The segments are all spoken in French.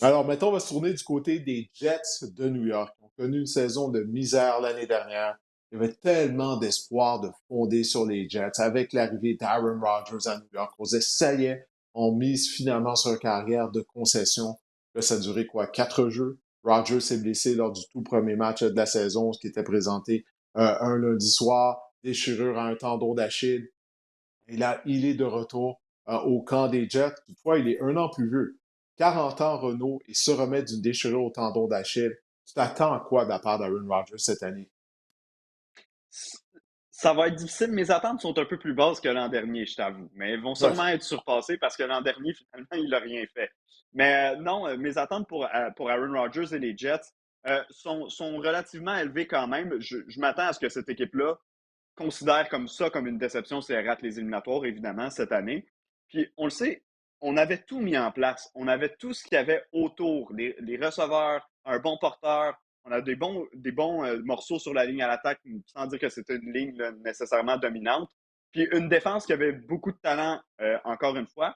Alors, mettons, on va se tourner du côté des Jets de New York. Ils ont connu une saison de misère l'année dernière. Il y avait tellement d'espoir de fonder sur les Jets avec l'arrivée d'Aaron Rodgers à New York. On disait, ça y est, on mise finalement sur une carrière de concession. Là, ça a duré quoi? 4 jeux. Rodgers s'est blessé lors du tout premier match de la saison, ce qui était présenté un lundi soir. Déchirure à un tendon d'Achille. Et là, il est de retour au camp des Jets. Toutefois, il est un an plus vieux. 40 ans, Renault, et se remet d'une déchirure au tendon d'Achille. Tu t'attends à quoi de la part d'Aaron Rodgers cette année? Ça va être difficile. Mes attentes sont un peu plus basses que l'an dernier, je t'avoue. Mais elles vont Ouais. sûrement être surpassées parce que l'an dernier, finalement, il n'a rien fait. Mais non, mes attentes pour Aaron Rodgers et les Jets sont relativement élevées quand même. Je m'attends à ce que cette équipe-là considère comme ça comme une déception si elle rate les éliminatoires, évidemment, cette année. Puis on le sait, on avait tout mis en place. On avait tout ce qu'il y avait autour, les receveurs, un bon porteur. On a des bons morceaux sur la ligne à l'attaque, sans dire que c'était une ligne là, nécessairement dominante. Puis une défense qui avait beaucoup de talent, encore une fois.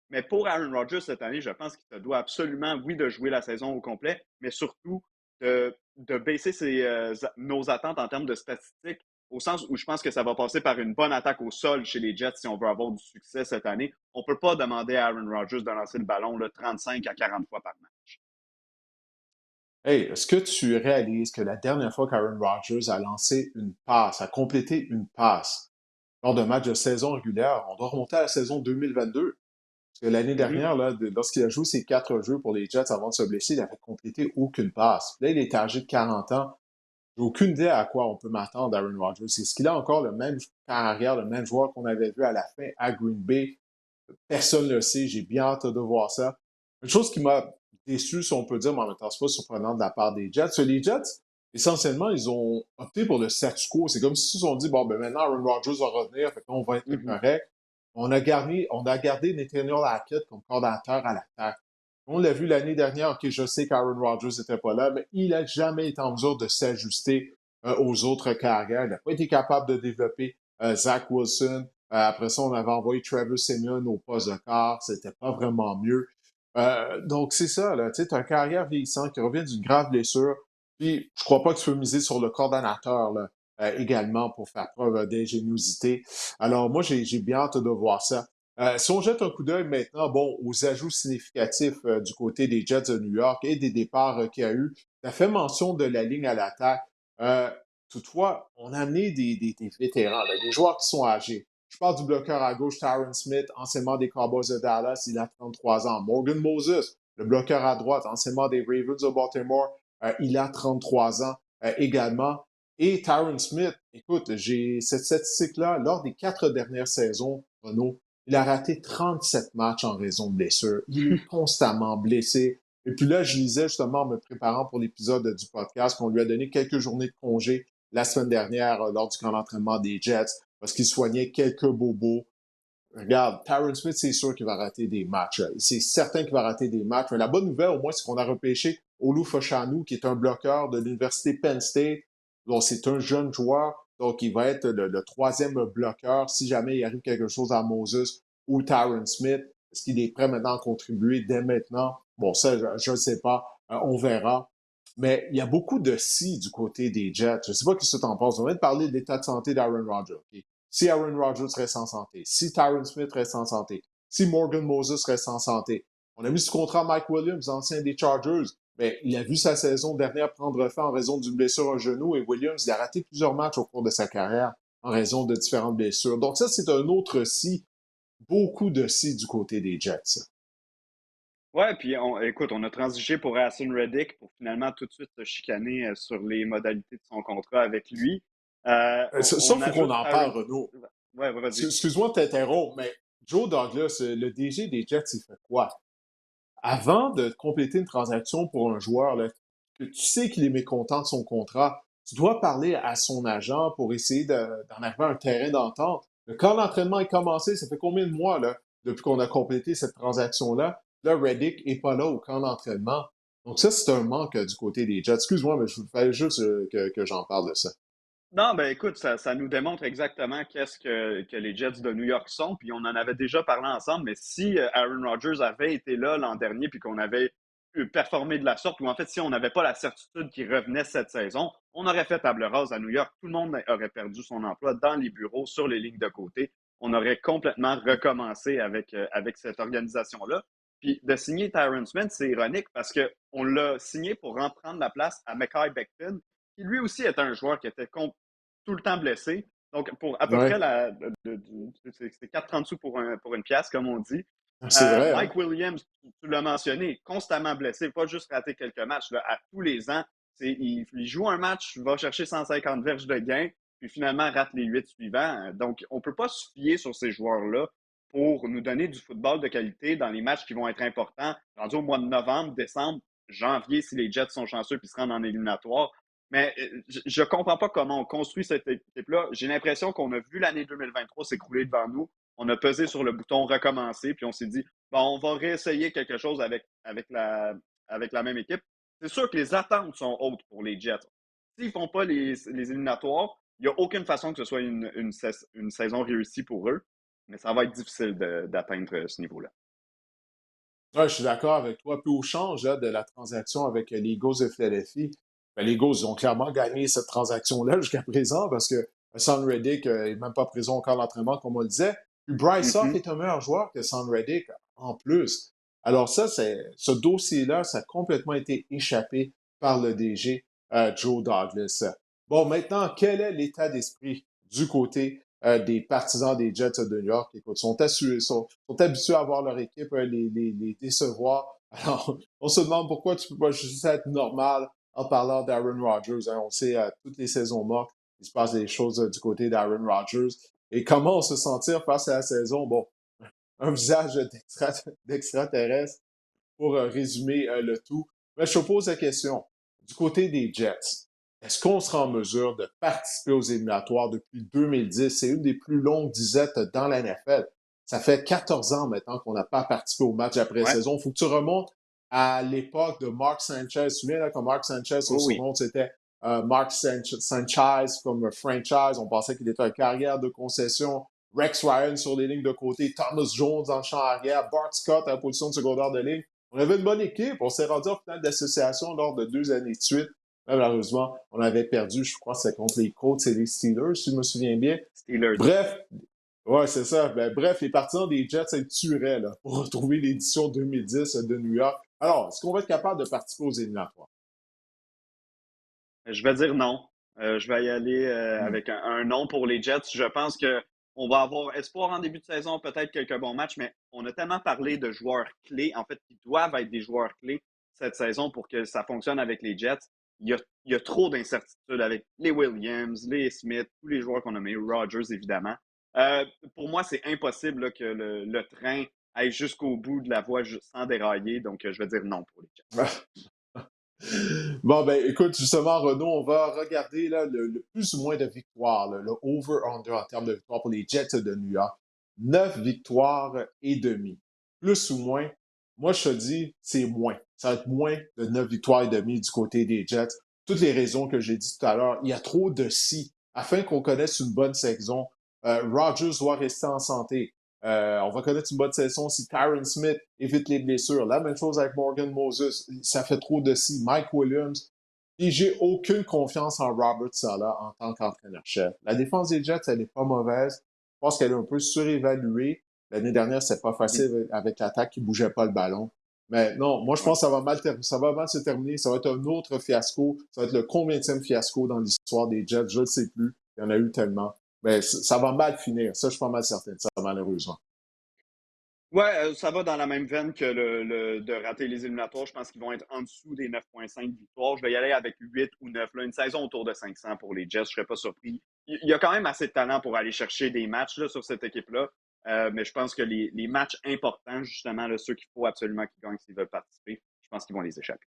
Mais pour Aaron Rodgers cette année, je pense qu'il se doit absolument, oui, de jouer la saison au complet, mais surtout de baisser nos attentes en termes de statistiques au sens où je pense que ça va passer par une bonne attaque au sol chez les Jets si on veut avoir du succès cette année. On ne peut pas demander à Aaron Rodgers de lancer le ballon là, 35 à 40 fois par match. Hey, est-ce que tu réalises que la dernière fois qu'Aaron Rodgers a lancé une passe, a complété une passe lors d'un match de saison régulière, on doit remonter à la saison 2022? Parce que l'année Mhm. dernière, là, lorsqu'il a joué ses 4 jeux pour les Jets avant de se blesser, il n'avait complété aucune passe. Là, il est âgé de 40 ans. J'ai aucune idée à quoi on peut m'attendre d'Aaron Rodgers. Est-ce qu'il a encore le même carrière, le même joueur qu'on avait vu à la fin à Green Bay? Personne ne le sait. J'ai bien hâte de voir ça. Une chose qui m'a déçu, si on peut dire, mais en même temps, c'est pas surprenant de la part des Jets. Les Jets, essentiellement, ils ont opté pour le statu quo. C'est comme s'ils se sont dit, bon, ben maintenant, Aaron Rodgers va revenir, fait qu'on va être Mhm. correct. On a gardé Nathaniel Hackett comme coordinateur à l'attaque. On l'a vu l'année dernière, OK, je sais qu'Aaron Rodgers n'était pas là, mais il n'a jamais été en mesure de s'ajuster aux autres carrières. Il n'a pas été capable de développer Zach Wilson. Après ça, on avait envoyé Trevor Simeon au poste de quart. C'était pas vraiment mieux. Donc, c'est ça, là. Tu sais, un carrière vieillissant qui revient d'une grave blessure. Puis, je crois pas que tu peux miser sur le coordonnateur, là, également pour faire preuve d'ingéniosité. Alors, moi, j'ai bien hâte de voir ça. Si on jette un coup d'œil maintenant, bon, aux ajouts significatifs du côté des Jets de New York et des départs qu'il y a eu, tu as fait mention de la ligne à l'attaque. Euh, Toutefois, on a amené des vétérans, là, des joueurs qui sont âgés. Je parle du bloqueur à gauche, Tyron Smith, anciennement des Cowboys de Dallas, il a 33 ans. Morgan Moses, le bloqueur à droite, anciennement des Ravens de Baltimore, il a 33 ans également. Et Tyron Smith, écoute, j'ai cette statistique-là, lors des 4 dernières saisons, Renaud, il a raté 37 matchs en raison de blessures. Il est constamment blessé. Et puis là, je lisais justement en me préparant pour l'épisode du podcast qu'on lui a donné quelques journées de congé la semaine dernière lors du camp d'entraînement des Jets parce qu'il soignait quelques bobos. Regarde, Tyron Smith, c'est sûr qu'il va rater des matchs. C'est certain qu'il va rater des matchs. Mais la bonne nouvelle, au moins, c'est qu'on a repêché Olu Fashanu, qui est un bloqueur de l'Université Penn State. Donc, c'est un jeune joueur. Donc, il va être le troisième bloqueur si jamais il arrive quelque chose à Moses ou Tyron Smith. Est-ce qu'il est prêt maintenant à contribuer dès maintenant? Bon, ça, je ne sais pas. On verra. Mais il y a beaucoup de si du côté des Jets. Je ne sais pas ce que tu en penses. On vient de parler de l'état de santé d'Aaron Rodgers. Okay? Si Aaron Rodgers reste en santé, si Tyron Smith reste en santé, si Morgan Moses reste en santé. On a mis ce contrat à Mike Williams, ancien des Chargers. Mais il a vu sa saison dernière prendre fin en raison d'une blessure au genou et Williams, il a raté plusieurs matchs au cours de sa carrière en raison de différentes blessures. Donc ça, c'est un autre si, beaucoup de si du côté des Jets. Ouais, puis écoute, on a transigé pour Hassan Reddick pour finalement tout de suite se chicaner sur les modalités de son contrat avec lui. Ça, il On faut qu'on ajoute en Tyron. parle, Renaud. Ouais, ouais, vas-y. Excuse-moi de t'interrompre, mais Joe Douglas, le DG des Jets, il fait quoi? Avant de compléter une transaction pour un joueur, là, que tu sais qu'il est mécontent de son contrat, tu dois parler à son agent pour essayer d'en arriver à un terrain d'entente. Quand l'entraînement est commencé, ça fait combien de mois là, depuis qu'on a complété cette transaction-là? Là, Reddick n'est pas là au camp d'entraînement. Donc ça, c'est un manque du côté des Jets. Excuse-moi, mais je fallait juste que j'en parle de ça. Non, ben écoute, ça nous démontre exactement qu'est-ce que les Jets de New York sont, puis on en avait déjà parlé ensemble, mais si Aaron Rodgers avait été là l'an dernier, puis qu'on avait performer de la sorte, ou en fait, si on n'avait pas la certitude qu'il revenait cette saison, on aurait fait table rase à New York. Tout le monde aurait perdu son emploi dans les bureaux, sur les lignes de côté. On aurait complètement recommencé avec cette organisation-là. Puis de signer Tyron Smith, c'est ironique parce qu'on l'a signé pour reprendre la place à Mekhi Becton, qui lui aussi est un joueur qui était tout le temps blessé. Donc, pour à peu près Ouais, c'est 4,30 sous pour une pièce, comme on dit. c'est vrai, hein? Mike Williams, tu l'as mentionné, constamment blessé, pas juste raté quelques matchs, là, à tous les ans. Il joue un match, va chercher 150 verges de gain, puis finalement rate les 8 suivants. Donc, on ne peut pas se fier sur ces joueurs-là pour nous donner du football de qualité dans les matchs qui vont être importants, rendus au mois de novembre, décembre, janvier, si les Jets sont chanceux puis se rendent en éliminatoire. Mais je ne comprends pas comment on construit cette équipe-là. J'ai l'impression qu'on a vu l'année 2023 s'écrouler devant nous. On a pesé sur le bouton recommencer, puis on s'est dit, bon, on va réessayer quelque chose avec la même équipe. C'est sûr que les attentes sont hautes pour les Jets. S'ils ne font pas les éliminatoires, il n'y a aucune façon que ce soit une saison réussie pour eux, mais ça va être difficile d'atteindre ce niveau-là. Ouais, je suis d'accord avec toi. Puis au change là, de la transaction avec les Eagles de Philadelphie, ben, les Eagles ont clairement gagné cette transaction-là jusqu'à présent parce que Son Reddick n'est même pas présent au camp d'entraînement, comme on le disait. Puis Bryce Huff Mhm. est un meilleur joueur que Son Reddick en plus. Alors ça, ce dossier-là, ça a complètement été échappé par le DG Joe Douglas. Bon, maintenant, quel est l'état d'esprit du côté des partisans des Jets de New York? Écoute, sont habitués à voir leur équipe les décevoir. Alors, on se demande pourquoi tu peux pas juste être normal en parlant d'Aaron Rodgers. Hein. On sait, toutes les saisons mortes, il se passe des choses du côté d'Aaron Rodgers. Et comment se sentir face à la saison? Bon, un visage d'extraterrestre pour résumer le tout. Mais je te pose la question. Du côté des Jets, est-ce qu'on sera en mesure de participer aux éliminatoires depuis 2010? C'est une des plus longues disettes dans la NFL. Ça fait 14 ans maintenant qu'on n'a pas participé au match Ouais. après-saison. Il faut que tu remontes à l'époque de Mark Sanchez. Tu te souviens, là, quand Mark Sanchez, son Oui, oui. surnom, c'était Sanchez comme franchise. On pensait qu'il était en carrière de concession. Rex Ryan sur les lignes de côté, Thomas Jones en champ arrière, Bart Scott en position de secondaire de ligne. On avait une bonne équipe. On s'est rendu en finale d'association lors de 2 années de suite. Mais malheureusement, on avait perdu, je crois, c'est contre les Colts et les Steelers, si je me souviens bien. Steelers. Bref, ouais, c'est ça. Ben, bref, les partisans des Jets, ils tueraient là, pour retrouver l'édition 2010 de New York. Alors, est-ce qu'on va être capable de participer aux éliminatoires? Je vais dire non. Je vais y aller Hmm. avec un non pour les Jets. Je pense que on va avoir espoir en début de saison, peut-être quelques bons matchs, mais on a tellement parlé de joueurs clés, en fait, qui doivent être des joueurs clés cette saison pour que ça fonctionne avec les Jets. Il y a trop d'incertitudes avec les Williams, les Smith, tous les joueurs qu'on a mis, Rodgers évidemment. Euh, pour moi, c'est impossible là, que le train aille jusqu'au bout de la voie sans dérailler, donc je vais dire non pour les Jets. Bon, ben, écoute, justement, Renaud, on va regarder là, le plus ou moins de victoires, là, le over-under en termes de victoires pour les Jets de New York. 9 victoires et demie. Plus ou moins, moi, je te dis, c'est moins. Ça va être moins de 9 victoires et demie du côté des Jets. Toutes les raisons que j'ai dit tout à l'heure, il y a trop de si. Afin qu'on connaisse une bonne saison, Rodgers doit rester en santé. On va connaître une bonne saison si Tyron Smith évite les blessures. La même chose avec Morgan Moses. Ça fait trop de si. Mike Williams. Et j'ai aucune confiance en Robert Saleh en tant qu'entraîneur-chef. La défense des Jets, elle n'est pas mauvaise. Je pense qu'elle est un peu surévaluée. L'année dernière, c'était pas Mhm. facile avec l'attaque qui bougeait pas le ballon. Mais non, moi, je Ouais. pense que ça va mal se terminer. Ça va être un autre fiasco. Ça va être le combienième fiasco dans l'histoire des Jets? Je ne sais plus. Il y en a eu tellement. Mais ça va mal finir. Ça, je suis pas mal certain de ça, malheureusement. Ouais, ça va dans la même veine que de rater les éliminatoires. Je pense qu'ils vont être en dessous des 9,5 victoires. Je vais y aller avec 8 ou 9. Là, une saison autour de 500 pour les Jets, je ne serais pas surpris. Il y a quand même assez de talent pour aller chercher des matchs là, sur cette équipe-là. Mais je pense que les matchs importants, justement, là, ceux qu'il faut absolument qu'ils gagnent s'ils veulent participer, je pense qu'ils vont les échapper.